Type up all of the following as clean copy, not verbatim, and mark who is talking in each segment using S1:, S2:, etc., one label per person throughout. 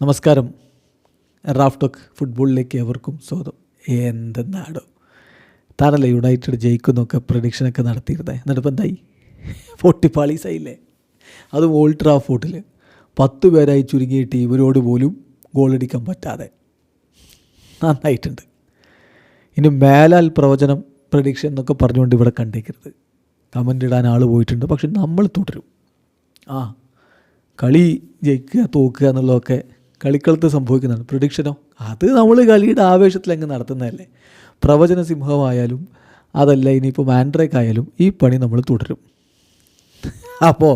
S1: നമസ്കാരം. Raf talk ഫുട്ബോളിലേക്ക് എവർക്കും സ്വാഗതം. എന്തെന്നാടോ താനല്ലേ യുണൈറ്റഡ് ജയിക്കുന്നൊക്കെ പ്രഡിക്ഷനൊക്കെ നടത്തിയിരുന്നത്, എന്നിട്ടിപ്പോൾ എന്തായി? പൊട്ടിപ്പാളീസായില്ലേ? അതും ഓൾഡ് ട്രാഫോർഡിൽ 10 പേരായി ചുരുങ്ങിയ ടീമിനോട് പോലും ഗോളടിക്കാൻ പറ്റാതെ. നന്നായിട്ടുണ്ട്. ഇനി മേലാൽ പ്രവചനം പ്രഡിക്ഷൻ എന്നൊക്കെ പറഞ്ഞുകൊണ്ട് ഇവിടെ കണ്ടേക്കരുത്. കമൻ്റ് ഇടാൻ ആൾ പോയിട്ടുണ്ട്, പക്ഷെ നമ്മൾ തുടരും. കളി ജയിക്കുക തോക്കുക എന്നുള്ളതൊക്കെ കളിക്കളത്ത് സംഭവിക്കുന്നതാണ്. പ്രഡിക്ഷനോ അത് നമ്മൾ കളിയുടെ ആവേശത്തിലങ്ങ് നടത്തുന്നതല്ലേ. പ്രവചന സിംഹമായാലും അതല്ല ഇനിയിപ്പോൾ മാൻഡ്രേക്ക് ആയാലും ഈ പണി നമ്മൾ തുടരും. അപ്പോൾ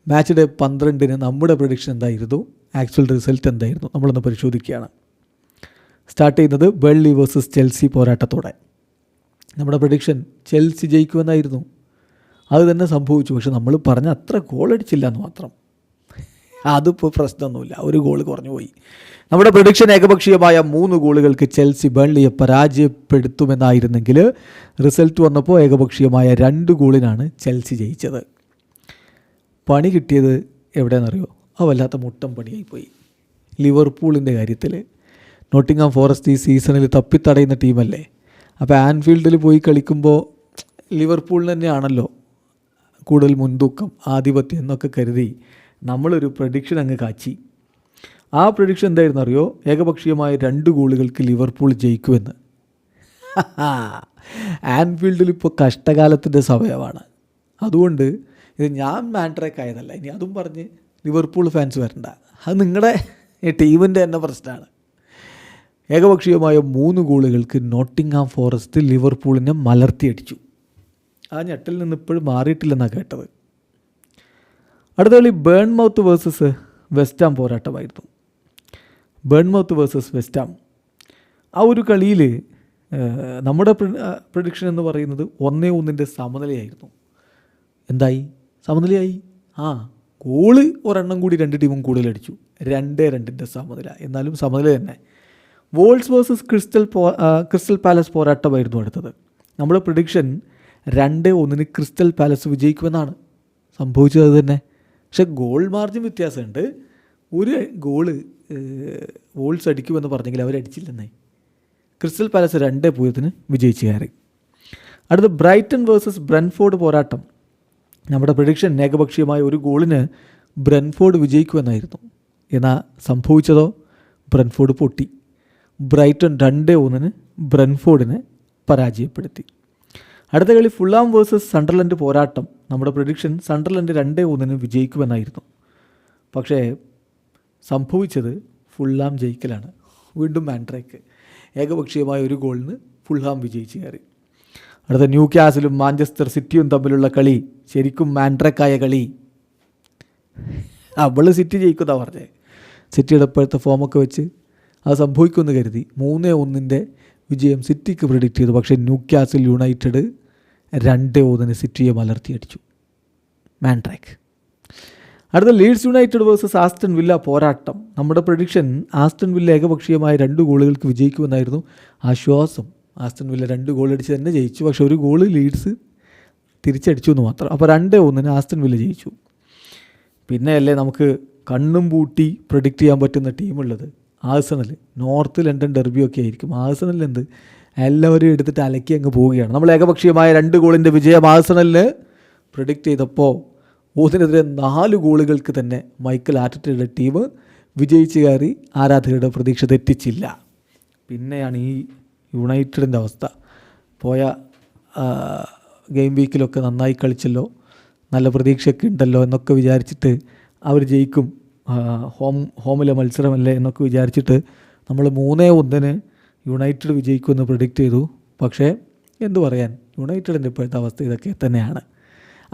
S1: മാച്ച് ഡേ 12 നമ്മുടെ പ്രഡിക്ഷൻ എന്തായിരുന്നു, ആക്ച്വൽ റിസൾട്ട് എന്തായിരുന്നു, നമ്മളൊന്ന് പരിശോധിക്കുകയാണ്. സ്റ്റാർട്ട് ചെയ്യുന്നത് ബേൺലി വേഴ്സസ് ചെൽസി പോരാട്ടത്തോടെ. നമ്മുടെ പ്രഡിക്ഷൻ ചെൽസി ജയിക്കുമെന്നായിരുന്നു. അത് തന്നെ സംഭവിച്ചു. പക്ഷെ നമ്മൾ പറഞ്ഞ അത്ര ഗോൾ അടിച്ചില്ല എന്ന് മാത്രം. അതിപ്പോൾ പ്രശ്നമൊന്നുമില്ല, ഒരു ഗോൾ കുറഞ്ഞു പോയി. നമ്മുടെ പ്രഡിക്ഷൻ ഏകപക്ഷീയമായ 3 ഗോളുകൾക്ക് ചെൽസി ബേൺലിയെ പരാജയപ്പെടുത്തുമെന്നായിരുന്നെങ്കിൽ റിസൾട്ട് വന്നപ്പോൾ ഏകപക്ഷീയമായ 2 ഗോളിനാണ് ചെൽസി ജയിച്ചത്. പണി കിട്ടിയത് എവിടെയെന്നറിയോ? വല്ലാത്ത മുട്ടം പണിയായിപ്പോയി. ലിവർപൂളിൻ്റെ കാര്യത്തിൽ നോട്ടിംഗ്ഹാം ഫോറസ്റ്റ് ഈ സീസണിൽ തപ്പിത്തടയുന്ന ടീമല്ലേ. അപ്പോൾ ആൻഫീൽഡിൽ പോയി കളിക്കുമ്പോൾ ലിവർപൂളിന് തന്നെയാണല്ലോ കൂടുതൽ മുൻതൂക്കം, ആധിപത്യം എന്നൊക്കെ കരുതി നമ്മളൊരു പ്രഡിക്ഷൻ അങ്ങ് കാച്ചി. ആ പ്രഡിക്ഷൻ എന്തായിരുന്നു അറിയോ? ഏകപക്ഷീയമായ 2 ഗോളുകൾക്ക് ലിവർപൂൾ ജയിക്കുമെന്ന്. ആൻഫീൽഡിൽ ഇപ്പോൾ കഷ്ടകാലത്തിൻ്റെ സമയമാണ്. അതുകൊണ്ട് ഇത് ഞാൻ മാൻഡ്രേക്ക് ആയതല്ല. ഇനി അതും പറഞ്ഞ് ലിവർപൂൾ ഫാൻസ് വരണ്ട. അത് നിങ്ങളുടെ ടീമിൻ്റെ തന്നെ പ്രശ്നമാണ്. ഏകപക്ഷീയമായ 3 ഗോളുകൾക്ക് നോട്ടിംഗ്ഹാം ഫോറസ്റ്റ് ലിവർപൂളിനെ മലർത്തിയടിച്ചു. ആ ഞെട്ടിൽ നിന്ന് ഇപ്പോഴും മാറിയിട്ടില്ലെന്നാണ് കേട്ടത്. അടുത്ത കളി ബേൺമൗത്ത് വേഴ്സസ് വെസ്റ്റാം പോരാട്ടമായിരുന്നു. Bournemouth versus West Ham. ആ ഒരു കളിയിൽ നമ്മുടെ പ്രഡിക്ഷൻ എന്ന് പറയുന്നത് 1-1 സമനിലയായിരുന്നു. എന്തായി? സമനിലയായി. ഗോള് ഒരെണ്ണം കൂടി 2 ടീമും കൂടുതലടിച്ചു. 2-2 സമനില. എന്നാലും സമനില തന്നെ. വോൾസ് വേഴ്സസ് ക്രിസ്റ്റൽ പാലസ് പോരാട്ടമായിരുന്നു അടുത്തത്. നമ്മുടെ പ്രഡിക്ഷൻ 2-1 ക്രിസ്റ്റൽ പാലസ് വിജയിക്കുമെന്നാണ്. സംഭവിച്ചത് അത് തന്നെ. പക്ഷേ ഗോൾ മാർജിൻ വ്യത്യാസമുണ്ട്. ഒരു ഗോള് വോൾസ് അടിക്കുമെന്ന് പറഞ്ഞെങ്കിൽ അവരടിച്ചില്ലെന്നേ. ക്രിസ്റ്റൽ പാലസ് 2-0 വിജയിച്ച് കയറി. അടുത്ത ബ്രൈറ്റൺ വേഴ്സസ് ബ്രെൻഫോർഡ് പോരാട്ടം. നമ്മുടെ പ്രഡിക്ഷൻ ഏകപക്ഷീയമായ 1 ഗോളിന് ബ്രെൻഫോർഡ് വിജയിക്കുമെന്നായിരുന്നു. എന്നാൽ സംഭവിച്ചതോ? ബ്രെൻഫോർഡ് പൊട്ടി. ബ്രൈറ്റൺ 2-1 ബ്രെൻഫോർഡിനെ പരാജയപ്പെടുത്തി. അടുത്ത കളി ഫുള്ളാം വേഴ്സസ് സണ്ടർലൻഡ് പോരാട്ടം. നമ്മുടെ പ്രഡിക്ഷൻ സണ്ടർലൻഡ് 2-1 വിജയിക്കുമെന്നായിരുന്നു. പക്ഷേ സംഭവിച്ചത് ഫുള്ളാം ജയിക്കലാണ്. വീണ്ടും മാൻഡ്രേക്ക്. ഏകപക്ഷീയമായ 1 ഗോളിന് ഫുൾഹാം വിജയിച്ച് കയറി. അടുത്ത ന്യൂ കാസിലും മാഞ്ചസ്റ്റർ സിറ്റിയും തമ്മിലുള്ള കളി ശരിക്കും മാൻഡ്രേക്കായ കളി. സിറ്റി ജയിക്കുന്നതാണ് പറഞ്ഞത്. സിറ്റിയുടെ ഇപ്പോഴത്തെ ഫോമൊക്കെ വെച്ച് അത് സംഭവിക്കുമെന്ന് കരുതി 3-1 വിജയം സിറ്റിക്ക് പ്രെഡിക്റ്റ് ചെയ്തു. പക്ഷേ ന്യൂ കാസിൽ യുണൈറ്റഡ് 2-1 സിറ്റിയെ മലർത്തിയടിച്ചു. മാൻഡ്രേക്ക്. അടുത്ത Leeds United versus Aston Villa പോരാട്ടം. നമ്മുടെ പ്രഡിക്ഷൻ ആസ്റ്റൺ വില്ല ഏകപക്ഷീയമായ 2 ഗോളുകൾക്ക് വിജയിക്കുമെന്നായിരുന്നു. ആശ്വാസം. ആസ്റ്റൺ വില്ല 2 ഗോൾ അടിച്ച് തന്നെ ജയിച്ചു. പക്ഷേ 1 ഗോള് ലീഡ്സ് തിരിച്ചടിച്ചു എന്ന് മാത്രം. അപ്പോൾ 2-1 ആസ്റ്റൺ വില്ല ജയിച്ചു. പിന്നെ അല്ലേ നമുക്ക് കണ്ണും പൂട്ടി പ്രഡിക്റ്റ് ചെയ്യാൻ പറ്റുന്ന ടീമുള്ളത് ആഴ്സണൽ. നോർത്ത് ലണ്ടൻ ഡെർബിയൊക്കെ ആയിരിക്കും. ആഴ്സണൽ എന്ത് എല്ലാവരും എടുത്തിട്ട് അലക്കി അങ്ങ് പോവുകയാണ്. നമ്മൾ ഏകപക്ഷീയമായ 2 ഗോളിൻ്റെ വിജയം ആഴ്സണലിന് പ്രഡിക്റ്റ് ചെയ്തപ്പോൾ 1-നെതിരെ 4 ഗോളുകൾക്ക് തന്നെ മൈക്കൽ ആർട്ടറ്റയുടെ ടീം വിജയിച്ച് കയറി. ആരാധകരുടെ പ്രതീക്ഷ തെറ്റിച്ചില്ല. പിന്നെയാണ് ഈ യുണൈറ്റഡിൻ്റെ അവസ്ഥ. പോയ ഗെയിം വീക്കിലൊക്കെ നന്നായി കളിച്ചല്ലോ, നല്ല പ്രതീക്ഷയൊക്കെ ഉണ്ടല്ലോ എന്നൊക്കെ വിചാരിച്ചിട്ട് അവർ ജയിക്കും, ഹോമിലെ മത്സരമല്ലേ എന്നൊക്കെ വിചാരിച്ചിട്ട് നമ്മൾ 3-1 യുണൈറ്റഡ് വിജയിക്കുമെന്ന് പ്രഡിക്റ്റ് ചെയ്തു. പക്ഷേ എന്തു പറയാൻ, യുണൈറ്റഡിൻ്റെ ഇപ്പോഴത്തെ അവസ്ഥ ഇതൊക്കെ തന്നെയാണ്.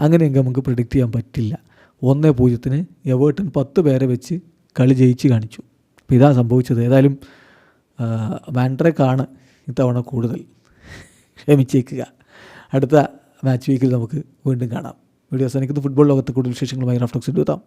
S1: അങ്ങനെയെങ്കിൽ നമുക്ക് പ്രഡിക്റ്റ് ചെയ്യാൻ പറ്റില്ല. 1-0 എവേർട്ടൺ 10 പേരെ വെച്ച് കളി ജയിച്ച് കാണിച്ചു. അപ്പോൾ ഇതാണ് സംഭവിച്ചത്. ഏതായാലും മാൻഡ്രേക്കാണ് ഇത്തവണ കൂടുതൽ. ക്ഷമിച്ചേക്കുക. അടുത്ത മാച്ച് വീക്കിൽ നമുക്ക് വീണ്ടും കാണാം. വീഡിയോ അവസാനിക്കുന്ന ഫുട്ബോൾ ലോകത്തെ കൂടുതൽ വിശേഷങ്ങളുമായി റാഫ് ടോക്സ് എത്താം.